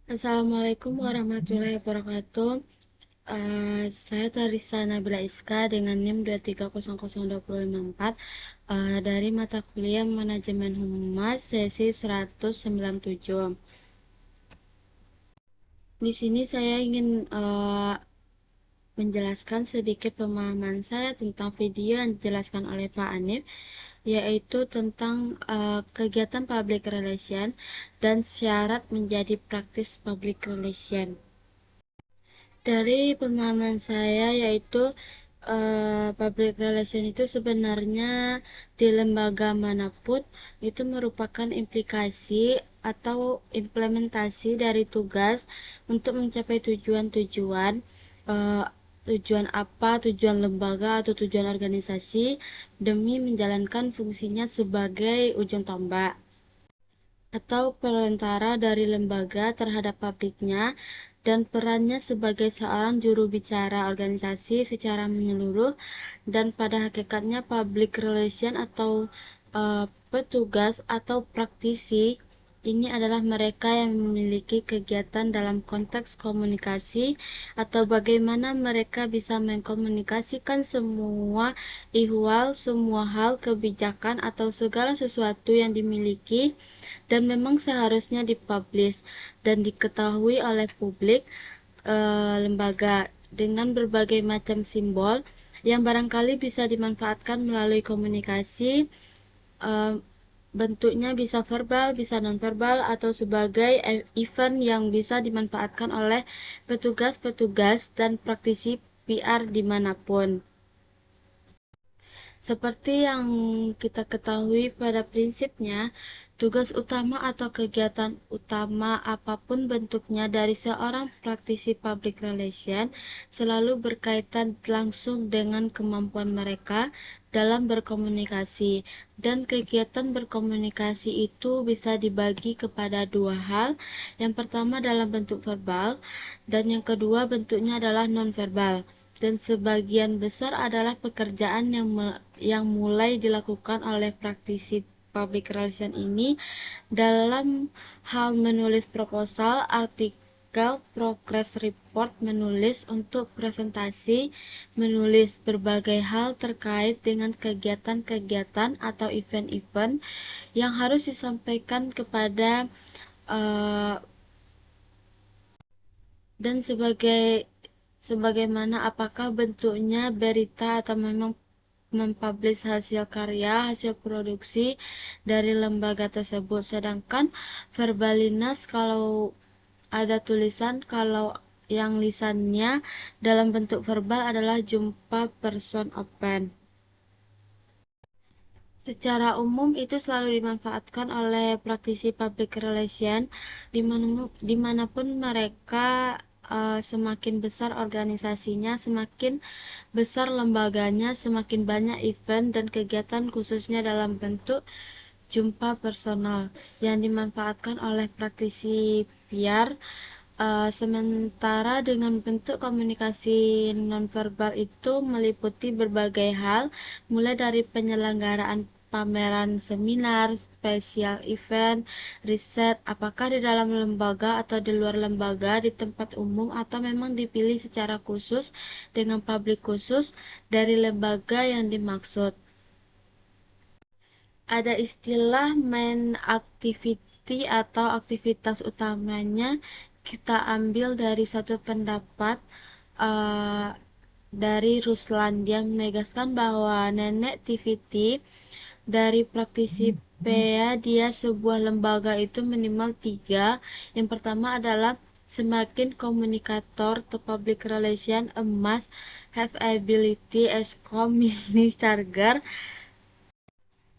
Assalamualaikum warahmatullahi wabarakatuh. Saya Tarisa Nabila Iska dengan NIM 2300254 dari mata kuliah Manajemen Humas sesi 197. Di sini saya ingin menjelaskan sedikit pemahaman saya tentang video yang dijelaskan oleh Pak Anif, yaitu tentang kegiatan public relation dan syarat menjadi praktis public relation. Dari pemahaman saya, yaitu public relation itu sebenarnya di lembaga manapun itu merupakan implikasi atau implementasi dari tugas untuk mencapai tujuan-tujuan, eh, tujuan apa, tujuan lembaga atau tujuan organisasi demi menjalankan fungsinya sebagai ujung tombak atau perantara dari lembaga terhadap publiknya, dan perannya sebagai seorang juru bicara organisasi secara menyeluruh. Dan pada hakikatnya public relation atau petugas atau praktisi ini adalah mereka yang memiliki kegiatan dalam konteks komunikasi, atau bagaimana mereka bisa mengkomunikasikan semua ihwal, semua hal, kebijakan, atau segala sesuatu yang dimiliki dan memang seharusnya dipublish dan diketahui oleh publik lembaga dengan berbagai macam simbol yang barangkali bisa dimanfaatkan melalui komunikasi. eh, Bentuknya bisa verbal, bisa nonverbal, atau sebagai event yang bisa dimanfaatkan oleh petugas-petugas dan praktisi PR dimanapun. Seperti yang kita ketahui pada prinsipnya, tugas utama atau kegiatan utama apapun bentuknya dari seorang praktisi public relation selalu berkaitan langsung dengan kemampuan mereka dalam berkomunikasi. Dan kegiatan berkomunikasi itu bisa dibagi kepada dua hal. Yang pertama dalam bentuk verbal, dan yang kedua bentuknya adalah nonverbal. Dan sebagian besar adalah pekerjaan yang mulai dilakukan oleh praktisi public relation ini dalam hal menulis proposal, artikel, progress report, menulis untuk presentasi, menulis berbagai hal terkait dengan kegiatan-kegiatan atau event-event yang harus disampaikan kepada uh, dan sebagaimana apakah bentuknya berita atau memang mempublish hasil karya, hasil produksi dari lembaga tersebut. Sedangkan verbalinas kalau ada tulisan, kalau yang lisannya dalam bentuk verbal adalah jumpa person open. Secara umum itu selalu dimanfaatkan oleh praktisi public relation dimanapun mereka. Semakin besar organisasinya, semakin besar lembaganya, semakin banyak event dan kegiatan khususnya dalam bentuk jumpa personal yang dimanfaatkan oleh praktisi PR. Sementara dengan bentuk komunikasi nonverbal itu meliputi berbagai hal, mulai dari penyelenggaraan pameran, seminar, spesial event, riset, apakah di dalam lembaga atau di luar lembaga, di tempat umum, atau memang dipilih secara khusus dengan publik khusus dari lembaga yang dimaksud. Ada istilah main activity atau aktivitas utamanya kita ambil dari satu pendapat uh, dari Ruslan. Dia menegaskan bahwa nenek TVT dari praktisi PEA dia sebuah lembaga itu minimal tiga. Yang pertama adalah semakin komunikator to public relation a must have ability as communicator.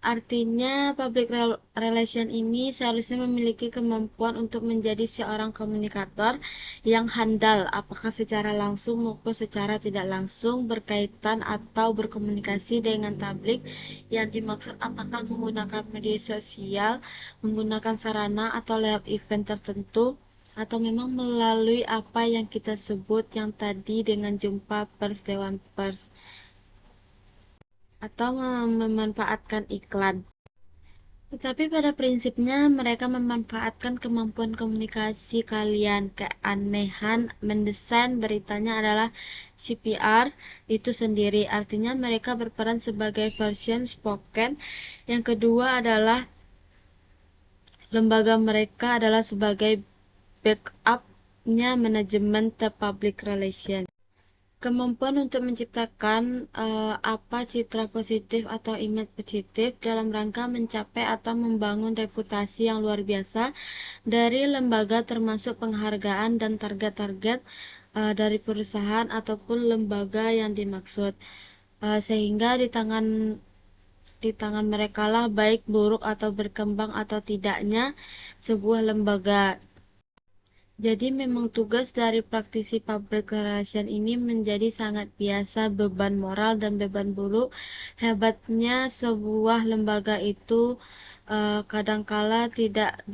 Artinya, public relation ini seharusnya memiliki kemampuan untuk menjadi seorang komunikator yang handal, apakah secara langsung maupun secara tidak langsung, berkaitan atau berkomunikasi dengan publik. Yang dimaksud apakah menggunakan media sosial, menggunakan sarana atau lewat event tertentu, atau memang melalui apa yang kita sebut yang tadi dengan jumpa pers, dewan pers, atau memanfaatkan iklan. Tetapi pada prinsipnya mereka memanfaatkan kemampuan komunikasi kalian. Keanehan mendesain beritanya adalah CPR itu sendiri. Artinya mereka berperan sebagai version spoken. Yang kedua adalah lembaga mereka adalah sebagai backupnya manajemen public relation. Kemampuan untuk menciptakan apa citra positif atau image positif dalam rangka mencapai atau membangun reputasi yang luar biasa dari lembaga termasuk penghargaan dan target-target dari perusahaan ataupun lembaga yang dimaksud. Sehingga di tangan mereka lah baik buruk atau berkembang atau tidaknya sebuah lembaga. Jadi memang tugas dari praktisi public relation ini menjadi sangat biasa beban moral dan beban buruk. Hebatnya sebuah lembaga itu kadangkala tidak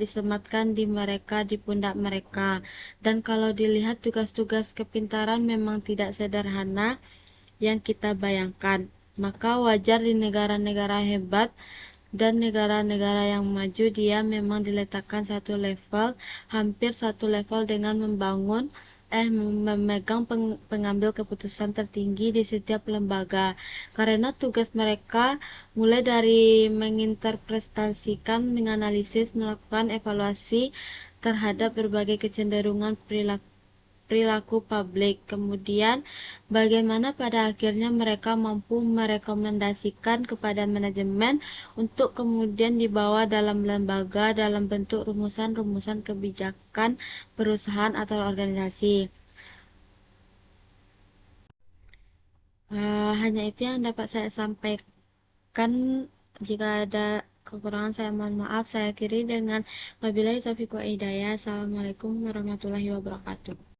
disematkan di mereka di pundak mereka. Dan kalau dilihat tugas-tugas kepintaran memang tidak sederhana yang kita bayangkan. Maka wajar di negara-negara hebat dan negara-negara yang maju dia memang diletakkan hampir satu level dengan memegang pengambil keputusan tertinggi di setiap lembaga. Karena tugas mereka mulai dari menginterpretasikan, menganalisis, melakukan evaluasi terhadap berbagai kecenderungan perilaku publik. Kemudian, bagaimana pada akhirnya mereka mampu merekomendasikan kepada manajemen untuk kemudian dibawa dalam lembaga dalam bentuk rumusan-rumusan kebijakan perusahaan atau organisasi. Hanya itu yang dapat saya sampaikan. Jika ada kekurangan saya mohon maaf. Saya akhiri dengan wabillahi taufiq wa hidayah. Assalamualaikum warahmatullahi wabarakatuh.